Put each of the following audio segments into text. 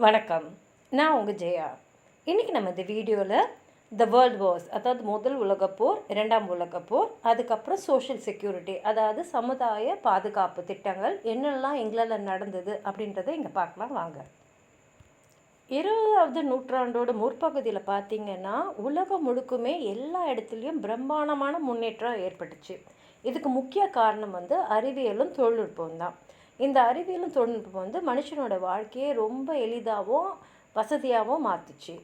வணக்கம். நான் உங்கள் ஜெயா. இன்றைக்கி நம்ம இந்த வீடியோவில் த வேர்ல்ட் வார்ஸ், அதாவது முதல் உலகப்போர், இரண்டாம் உலகப்போர், அதுக்கப்புறம் சோஷியல் செக்யூரிட்டி, அதாவது சமுதாய பாதுகாப்பு திட்டங்கள் என்னெல்லாம் இங்கிலாந்தில் நடந்தது அப்படின்றத இங்கே பார்க்கலாம் வாங்க. 20வது நூற்றாண்டோட முற்பகுதியில் பார்த்திங்கன்னா உலகம் முழுக்குமே எல்லா இடத்துலையும் பிரம்மாண்டமான முன்னேற்றம் ஏற்பட்டுச்சு. இதுக்கு முக்கிய காரணம் அறிவியலும் தொழில்நுட்பம் தான். இந்த அறிவியலும் தொழில்நுட்பம் மனுஷனோட வாழ்க்கையை ரொம்ப எளிதாகவும் வசதியாகவும் மாற்றுச்சு.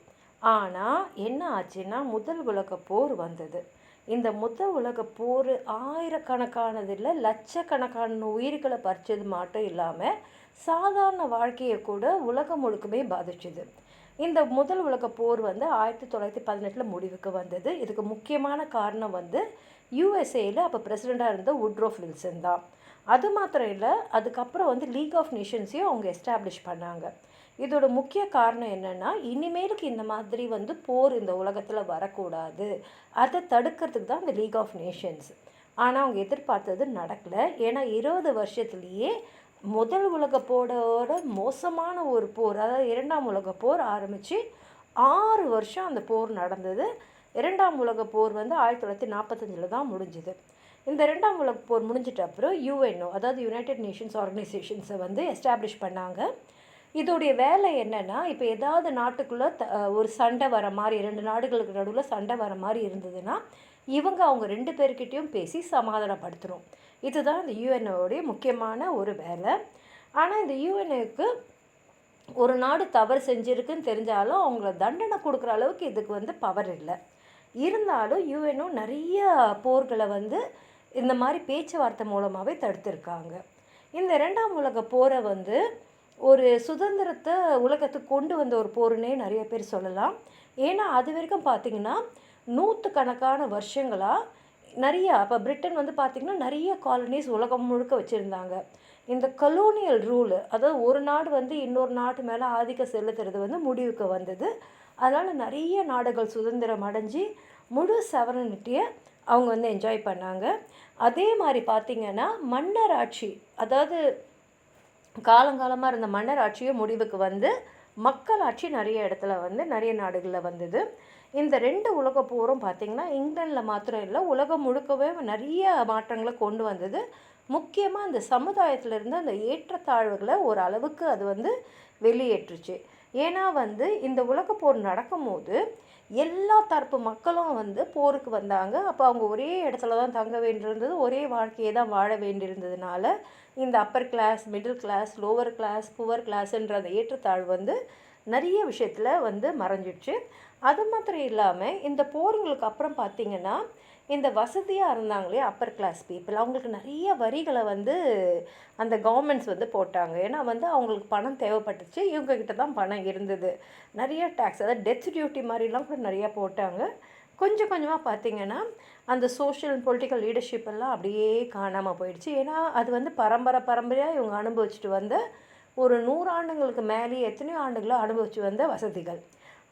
ஆனால் என்ன ஆச்சுன்னா முதல் உலக போர் வந்தது. இந்த முதல் உலக போர் ஆயிரக்கணக்கானதில் லட்சக்கணக்கான உயிர்களை பறிச்சது மட்டும் இல்லாமல் சாதாரண வாழ்க்கையை கூட உலகம் முழுக்குமே பாதிச்சுது. இந்த முதல் உலக போர் 1918 முடிவுக்கு வந்தது. இதுக்கு முக்கியமான காரணம் யூஎஸ்ஏயில் அப்போ பிரசிடெண்ட்டாக இருந்த வுட்ரோஃப் வில்சன் தான். அது மாத்திரம் இல்லை, அதுக்கப்புறம் லீக் ஆஃப் நேஷன்ஸையும் அவங்க எஸ்டாப்ளிஷ் பண்ணாங்க. இதோட முக்கிய காரணம் என்னென்னா, இனிமேலுக்கு இந்த மாதிரி போர் இந்த உலகத்தில் வரக்கூடாது, அதை தடுக்கிறதுக்கு தான் இந்த லீக் ஆஃப் நேஷன்ஸ். ஆனால் அவங்க எதிர்பார்த்தது நடக்கலை. ஏன்னா 20 வருஷத்துலேயே முதல் உலக போரோட மோசமான ஒரு போர், அதாவது இரண்டாம் உலக போர் ஆரம்பித்து 6 வருஷம் அந்த போர் நடந்தது. இரண்டாம் உலக போர் 1945 தான் முடிஞ்சுது. இந்த ரெண்டாம் உலக போர் முடிஞ்சிட்ட அப்புறம் யூஎன்ஓ, அதாவது யுனைடெட் நேஷன்ஸ் ஆர்கனைசேஷன்ஸை எஸ்டாப்ளிஷ் பண்ணாங்க. இதோடைய வேலை என்னென்னா, இப்போ ஏதாவது நாட்டுக்குள்ளே ஒரு சண்டை வர மாதிரி, 2 நாடுகளுக்கு நடுவில் சண்டை வர மாதிரி இருந்ததுன்னா அவங்க 2 பேர்கிட்டையும் பேசி சமாதானப்படுத்தணும். இதுதான் இந்த யூஎன்ஓடைய முக்கியமான ஒரு வேலை. ஆனால் இந்த யூஎன்ஓக்கு ஒரு நாடு தவறு செஞ்சுருக்குன்னு தெரிஞ்சாலும் அவங்கள தண்டனை கொடுக்குற அளவுக்கு இதுக்கு பவர் இல்லை. இருந்தாலும் யுஎன்ஓ நிறைய போர்களை இந்த மாதிரி பேச்சுவார்த்தை மூலமாகவே தடுத்திருக்காங்க. இந்த இரண்டாம் உலக போரை ஒரு சுதந்திரத்தை உலகத்துக்கு கொண்டு வந்த ஒரு போருன்னே நிறைய பேர் சொல்லலாம். ஏன்னா அது வரைக்கும் பார்த்திங்கன்னா நூற்றுக்கணக்கான வருஷங்களாக நிறைய, அப்போ பிரிட்டன் பார்த்திங்கன்னா நிறைய காலனிஸ் உலகம் முழுக்க வச்சுருந்தாங்க. இந்த கலோனியல் ரூலு, அதாவது ஒரு நாடு இன்னொரு நாட்டு மேலே ஆதிக்கம் செலுத்துறது முடிவுக்கு வந்தது. அதனால் நிறைய நாடுகள் சுதந்திரம் அடைஞ்சி முழு செவரனிட்டியை அவங்க என்ஜாய் பண்ணாங்க. அதே மாதிரி பார்த்திங்கன்னா மன்னர் ஆட்சி, அதாவது காலங்காலமாக இருந்த மன்னர் ஆட்சியும் முடிவுக்கு மக்களாட்சி நிறைய இடத்துல நிறைய நாடுகளில் வந்தது. இந்த 2 உலக போரும் பார்த்திங்கன்னா இங்கிலாந்தில் மாத்திரம் இல்லை, உலகம் முழுக்கவே நிறைய மாற்றங்களை கொண்டு வந்தது. முக்கியமாக இந்த சமுதாயத்தில் இருந்த அந்த ஏற்றத்தாழ்வுகளை ஒரு அளவுக்கு அது வெளியேற்றுச்சு. ஏன்னா இந்த உலக போர் நடக்கும்போது எல்லா தரப்பு மக்களும் போருக்கு வந்தாங்க. அப்போ அவங்க ஒரே இடத்துல தான் தங்க வேண்டியிருந்தது, ஒரே வாழ்க்கையை தான் வாழ வேண்டியிருந்ததுனால இந்த upper class, middle class, lower class, poor கிளாஸ்ன்ற அந்த ஏற்றத்தாழ்வு நிறைய விஷயத்தில் மறைஞ்சிடுச்சு. அது மாத்திரம் இல்லாமல் இந்த போருங்களுக்கு அப்புறம் பார்த்திங்கன்னா இந்த வசதியாக இருந்தாங்களே அப்பர் கிளாஸ் பீப்புள், அவங்களுக்கு நிறைய வரிகளை அந்த கவர்மெண்ட்ஸ் போட்டாங்க. ஏன்னா அவங்களுக்கு பணம் தேவைப்பட்டுச்சு, இவங்கக்கிட்ட தான் பணம் இருந்தது. நிறைய டேக்ஸ், அதாவது டெத் டியூட்டி மாதிரிலாம் கூட நிறையா போட்டாங்க. கொஞ்சம் கொஞ்சமாக பார்த்திங்கன்னா அந்த சோஷியல் பொலிட்டிக்கல் லீடர்ஷிப் எல்லாம் அப்படியே காணாமல் போயிடுச்சு. ஏன்னா அது பரம்பரையாக இவங்க அனுபவிச்சுட்டு வந்த ஒரு 100 ஆண்டுங்களுக்கு மேலே எத்தனையோ ஆண்டுகளை அனுபவிச்சு வந்த வசதிகள்.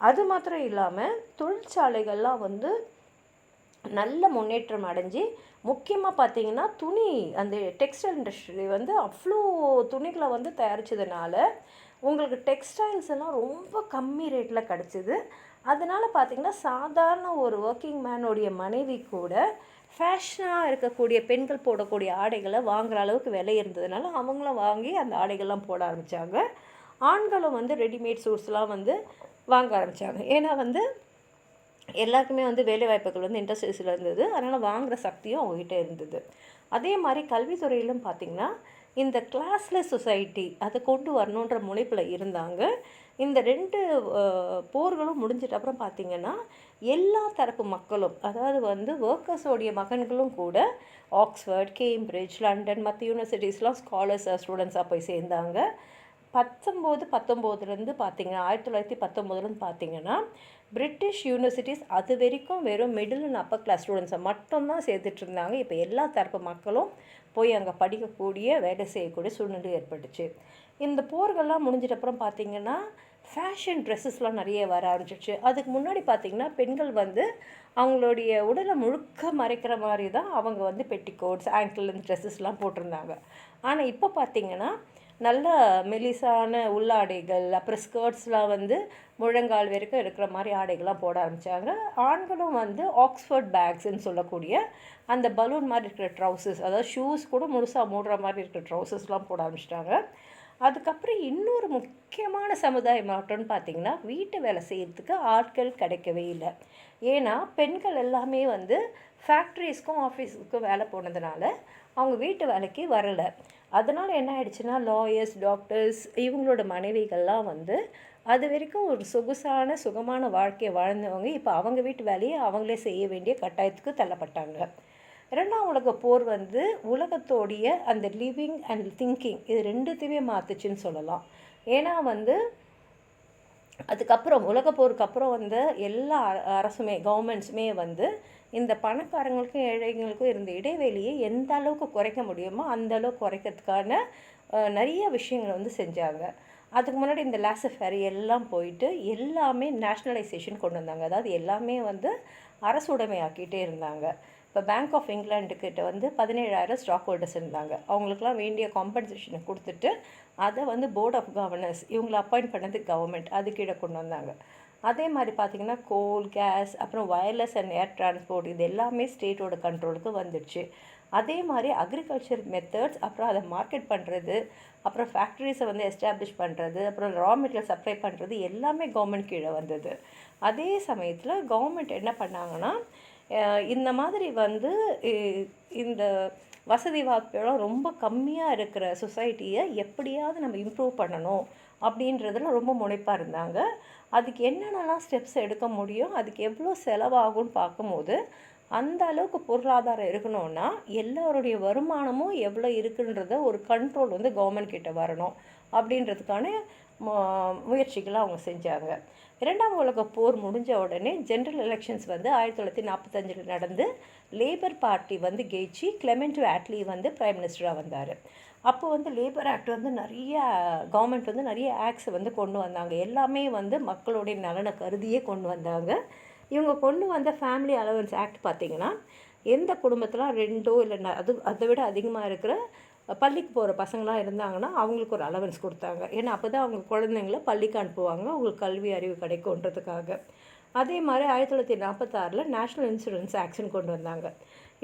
அது மாத்திரம் இல்லாமல் தொழிற்சாலைகள்லாம் நல்ல முன்னேற்றம் அடைஞ்சி, முக்கியமாக பார்த்திங்கன்னா துணி, அந்த டெக்ஸ்டைல் இண்டஸ்ட்ரி அவ்வளோ துணிகளை தயாரித்ததுனால உங்களுக்கு டெக்ஸ்டைல்ஸ் எல்லாம் ரொம்ப கம்மி ரேட்டில் கிடச்சிது. அதனால் பார்த்திங்கன்னா சாதாரண ஒரு ஒர்க்கிங் மேனுடைய மனைவி கூட ஃபேஷனாக இருக்கக்கூடிய பெண்கள் போடக்கூடிய ஆடைகளை வாங்குகிற அளவுக்கு விலை இருந்ததுனால அவங்களும் வாங்கி அந்த ஆடைகள்லாம் போட ஆரம்பித்தாங்க. ஆண்களும் ரெடிமேட் சூட்ஸ்லாம் வாங்க ஆரம்பித்தாங்க. ஏன்னா எல்லாருக்குமே வேலை வாய்ப்புகள் இண்டஸ்ட்ரீஸில் இருந்தது. அதனால் வாங்குகிற சக்தியும் அவங்ககிட்ட இருந்தது. அதே மாதிரி கல்வித்துறையிலும் பார்த்திங்கன்னா இந்த கிளாஸ்லெஸ் சொசைட்டி அதை கொண்டு வரணுன்ற முனைப்பில் இருந்தாங்க. இந்த 2 போர்களும் முடிஞ்சிட்ட அப்புறம் பார்த்திங்கன்னா எல்லா தரப்பு மக்களும், அதாவது ஒர்க்கர்ஸோடைய மகன்களும் கூட ஆக்ஸ்ஃபர்ட், கேம்பிரிட்ஜ், லண்டன் மற்ற யூனிவர்சிட்டிஸ்லாம் ஸ்காலர்ஸாக ஸ்டூடெண்ட்ஸாக போய் சேர்ந்தாங்க. 1919 பார்த்திங்கன்னா 1919 பார்த்திங்கன்னா பிரிட்டிஷ் யூனிவர்சிட்டிஸ் அது வரைக்கும் வெறும் மிடில் அண்ட் அப்பர் கிளாஸ் ஸ்டூடெண்ட்ஸை மட்டும்தான் சேர்த்துட்டு இருந்தாங்க. இப்போ எல்லா தரப்பு மக்களும் போய் அங்கே படிக்கக்கூடிய, வேலை செய்யக்கூடிய சூழ்நிலை ஏற்பட்டுச்சு. இந்த போர்கள்லாம் முடிஞ்சிட்டப்புறம் பார்த்திங்கன்னா ஃபேஷன் ட்ரெஸ்ஸஸ்லாம் நிறைய வர ஆரம்பிச்சிச்சு. அதுக்கு முன்னாடி பார்த்திங்கன்னா பெண்கள் அவங்களுடைய உடலை முழுக்க மறைக்கிற மாதிரி தான் அவங்க பெட்டிகோட்ஸ், ஆங்கிள் லென்த் ட்ரெஸ்ஸஸ்லாம் போட்டிருந்தாங்க. ஆனால் இப்போ பார்த்திங்கன்னா நல்ல மெலிசான உள்ளாடைகள், அப்புறம் ஸ்கர்ட்ஸ்லாம் வந்து முழங்கால் வரைக்கும் இருக்கிற மாதிரி ஆடைகள்லாம் போட ஆரம்பித்தாங்க. ஆண்களும் வந்து ஆக்ஸ்ஃபோர்ட் பேக்ஸ்ன்னு சொல்லக்கூடிய அந்த பலூன் மாதிரி இருக்கிற ட்ரௌசர்ஸ், அதாவது ஷூஸ் கூட முழுசாக மூடுற மாதிரி இருக்கிற ட்ரௌசர்ஸ்லாம் போட ஆரம்பிச்சிட்டாங்க. அதுக்கப்புறம் இன்னொரு முக்கியமான சமுதாய மாற்றம்னு பார்த்திங்கன்னா, வீட்டு வேலை செய்கிறதுக்கு ஆட்கள் கிடைக்கவே இல்லை. ஏன்னா பெண்கள் எல்லாமே வந்து ஃபேக்ட்ரிஸ்க்கும் ஆஃபீஸுக்கும் வேலை போனதுனால அவங்க வீட்டு வேலைக்கு வரலை. அதனால் என்ன ஆயிடுச்சுன்னா, லாயர்ஸ், டாக்டர்ஸ் இவங்களோட மனைவிகள்லாம் வந்து அது வரைக்கும் ஒரு சொகுசான சுகமான வாழ்க்கையை வாழ்ந்தவங்க இப்போ அவங்க வீட்டு வேலையை அவங்களே செய்ய வேண்டிய கட்டாயத்துக்கு தள்ளப்பட்டாங்க. 2ஆம் உலகப் போர் வந்து உலகத்தோடைய அந்த லிவிங் அண்ட் திங்கிங் இது 2த்தையுமே மாற்றுச்சுன்னு சொல்லலாம். ஏன்னா வந்து அதுக்கப்புறம் உலகப் போருக்கு அப்புறம் வந்து எல்லா அரசுமே கவர்மெண்ட்ஸுமே வந்து இந்த பணக்காரங்களுக்கும் ஏழைங்களுக்கும் இருந்த இடைவெளியை எந்த அளவுக்கு குறைக்க முடியுமோ அந்த அளவுக்கு குறைக்கிறதுக்கான நிறைய விஷயங்களை வந்து செஞ்சாங்க. அதுக்கு முன்னாடி இந்த லாசஃபேர் எல்லாம் போயிட்டு எல்லாமே நேஷ்னலைசேஷன் கொண்டு வந்தாங்க. அதாவது எல்லாமே வந்து அரசுடைமையாக்கிட்டே இருந்தாங்க. இப்போ பேங்க் ஆஃப் இங்கிலாண்டுக்கிட்ட வந்து 17,000 ஸ்டாக் ஹோல்டர்ஸ் இருந்தாங்க. அவங்களுக்குலாம் வேண்டிய காம்பன்சேஷனை கொடுத்துட்டு அதை வந்து போர்ட் ஆஃப் கவர்னர்ஸ் இவங்களை அப்பாயிண்ட் பண்ணது கவர்மெண்ட் அது கீழே கொண்டு வந்தாங்க. அதே மாதிரி பார்த்திங்கன்னா கோல், கேஸ், அப்புறம் வயர்லெஸ் அண்ட் ஏர் டிரான்ஸ்போர்ட் இது எல்லாமே ஸ்டேட்டோட கண்ட்ரோலுக்கு வந்துடுச்சு. அதே மாதிரி அக்ரிகல்ச்சர் மெத்தட்ஸ், அப்புறம் அதை மார்க்கெட் பண்ணுறது, அப்புறம் ஃபேக்ட்ரிஸை வந்து எஸ்டாப்ளிஷ் பண்ணுறது, அப்புறம் ரா மெட்டீரியல் சப்ளை பண்ணுறது எல்லாமே கவர்மெண்ட் கீழே வந்தது. அதே சமயத்தில் கவர்மெண்ட் என்ன பண்ணாங்கன்னா, இந்த மாதிரி வந்து இந்த வசதி வாய்ப்புலாம் ரொம்ப கம்மியாக இருக்கிற சொசைட்டியை எப்படியாவது நம்ம இம்ப்ரூவ் பண்ணணும் அப்படின்றதுல ரொம்ப முனைப்பாக இருந்தாங்க. அதுக்கு என்னென்னலாம் ஸ்டெப்ஸ் எடுக்க முடியும், அதுக்கு எவ்வளோ செலவாகும்னு பார்க்கும்போது அந்த அளவுக்கு பொருளாதாரம் இருக்கணும்னா எல்லோருடைய வருமானமும் எவ்வளோ இருக்குன்றத ஒரு கண்ட்ரோல் வந்து கவர்மெண்ட் கிட்ட வரணும் அப்படின்றதுக்கான முயற்சிகளை அவங்க செஞ்சாங்க. 2ஆம் உலகப் போர் முடிஞ்ச உடனே ஜென்ரல் எலெக்ஷன்ஸ் வந்து 1945 நடந்து லேபர் பார்ட்டி வந்து ஜெயிச்சு கிளெமெண்ட் அட்லி வந்து பிரைம் மினிஸ்டராக வந்தார். அப்போ வந்து லேபர் ஆக்ட் வந்து நிறைய கவர்மெண்ட் வந்து நிறைய ஆக்ட்ஸை வந்து கொண்டு வந்தாங்க. எல்லாமே வந்து மக்களுடைய நலனை கருதியே கொண்டு வந்தாங்க. இவங்க கொண்டு வந்த ஃபேமிலி அலவன்ஸ் ஆக்ட் பார்த்திங்கன்னா, எந்த குடும்பத்தில் 2 இல்லை அதை விட அதிகமாக இருக்கிற பள்ளிக்கு போகிற பசங்களாம் இருந்தாங்கன்னா அவங்களுக்கு ஒரு அலவன்ஸ் கொடுத்தாங்க. ஏன்னா அப்போ தான் அவங்க குழந்தைங்கள பள்ளிக்கு அனுப்புவாங்க, அவங்களுக்கு கல்வி அறிவு கிடைக்கும்ன்றதுக்காக. அதே மாதிரி 1946 நேஷ்னல் இன்சூரன்ஸ் ஆக்ஷன் கொண்டு வந்தாங்க.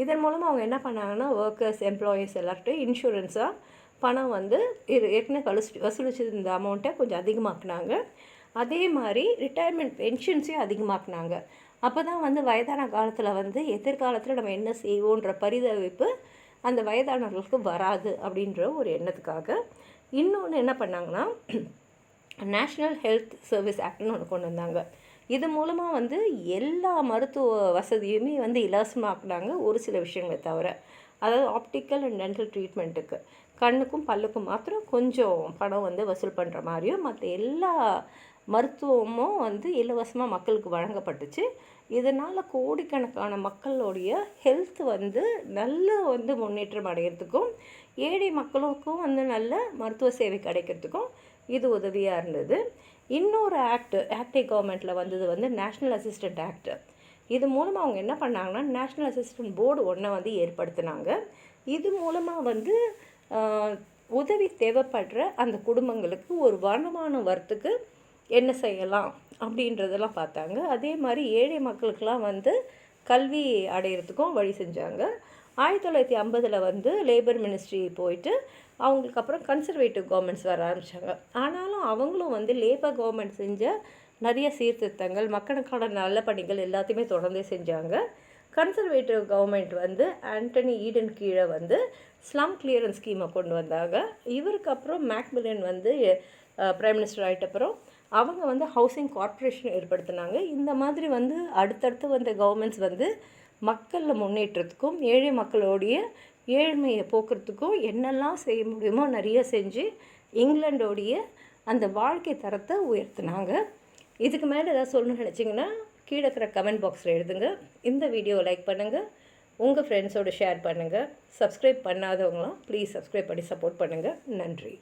இதன் மூலமாக அவங்க என்ன பண்ணாங்கன்னா, ஒர்க்கர்ஸ், எம்ப்ளாயீஸ் எல்லார்ட்டையும் இன்சூரன்ஸாக பணம் வந்து ஏற்கனவே வசூலிச்சிருந்த அமௌண்ட்டை கொஞ்சம் அதிகமாக்குனாங்க. அதே மாதிரி ரிட்டையர்மெண்ட் பென்ஷன்ஸையும் அதிகமாக்குனாங்க. அப்போ தான் வந்து வயதான காலத்தில் வந்து எதிர்காலத்தில் நம்ம என்ன செய்வோன்ற பரிதவிப்பு அந்த வயதானவர்களுக்கு வராது அப்படின்ற ஒரு எண்ணத்துக்காக. இன்னொன்று என்ன பண்ணாங்கன்னா, நேஷ்னல் ஹெல்த் சர்வீஸ் ஆக்ட்னு ஒன்று கொண்டு வந்தாங்க. இது மூலமாக வந்து எல்லா மருத்துவ வசதியுமே வந்து இலவசமாக்குனாங்க ஒரு சில விஷயங்களை தவிர. அதாவது ஆப்டிக்கல் அண்ட் டென்டல் ட்ரீட்மெண்ட்டுக்கு கண்ணுக்கும் பல்லுக்கும் மாத்திரம் கொஞ்சம் பணம் வந்து வசூல் பண்ணுற மாதிரியும் மற்ற எல்லா மருத்துவமும் வந்து இலவசமாக மக்களுக்கு வழங்கப்பட்டுச்சு. இதனால் கோடிக்கணக்கான மக்களுடைய ஹெல்த் வந்து நல்ல வந்து முன்னேற்றம் அடைகிறதுக்கும் ஏழை மக்களுக்கும் வந்து நல்ல மருத்துவ சேவை கிடைக்கிறதுக்கும் இது உதவியாக இருந்தது. இன்னொரு ஆக்டை கவர்மெண்ட்டில் வந்தது வந்து நேஷ்னல் அசிஸ்டண்ட் ஆக்ட். இது மூலமாக அவங்க என்ன பண்ணாங்கன்னா, நேஷ்னல் அசிஸ்டண்ட் போர்டு ஒன்றை வந்து ஏற்படுத்தினாங்க. இது மூலமாக வந்து உதவி தேவைப்படுற அந்த குடும்பங்களுக்கு ஒரு வருமானம் வரத்துக்கு என்ன செய்யலாம் அப்படின்றதெல்லாம் பார்த்தாங்க. அதே மாதிரி ஏழை மக்களுக்கெல்லாம் வந்து கல்வி அடையிறதுக்கும் வழி செஞ்சாங்க. 1950 வந்து லேபர் மினிஸ்ட்ரி போயிட்டு அவங்களுக்கு அப்புறம் கன்சர்வேட்டிவ் கவர்மெண்ட்ஸ் வர ஆரம்பித்தாங்க. ஆனாலும் அவங்களும் வந்து லேபர் கவர்மெண்ட் செஞ்ச நிறைய சீர்திருத்தங்கள், மக்களுக்கான நல்ல பணிகள் எல்லாத்தையுமே தொடர்ந்தே செஞ்சாங்க. கன்சர்வேட்டிவ் கவர்மெண்ட் வந்து ஆண்டனி ஈடன் கீழே வந்து ஸ்லம் கிளியரன்ஸ் ஸ்கீமை கொண்டு வந்தாங்க. இவருக்கு அப்புறம் மேக்மில்லன் வந்து பிரைம் மினிஸ்டர் ஆகிட்டப்புறம் அவங்க வந்து ஹவுசிங் கார்ப்பரேஷன் ஏற்படுத்தினாங்க. இந்த மாதிரி வந்து அடுத்தடுத்து வந்த கவர்மெண்ட்ஸ் வந்து மக்களில் முன்னேற்றத்துக்கும் ஏழை மக்களுடைய ஏழ்மையை போக்குறதுக்கும் என்னெல்லாம் செய்ய முடியுமோ நிறைய செஞ்சு இங்கிலாண்டோடைய அந்த வாழ்க்கை தரத்தை உயர்த்தினாங்க. இதுக்கு மேலே ஏதாவது சொல்லணும்னு நினச்சிங்கன்னா கீழே இருக்கிற கமெண்ட் பாக்ஸில் எழுதுங்க. இந்த வீடியோவை லைக் பண்ணுங்கள், உங்கள் ஃப்ரெண்ட்ஸோடு ஷேர் பண்ணுங்கள். சப்ஸ்கிரைப் பண்ணாதவங்களாம் ப்ளீஸ் சப்ஸ்கிரைப் பண்ணி சப்போர்ட் பண்ணுங்கள். நன்றி.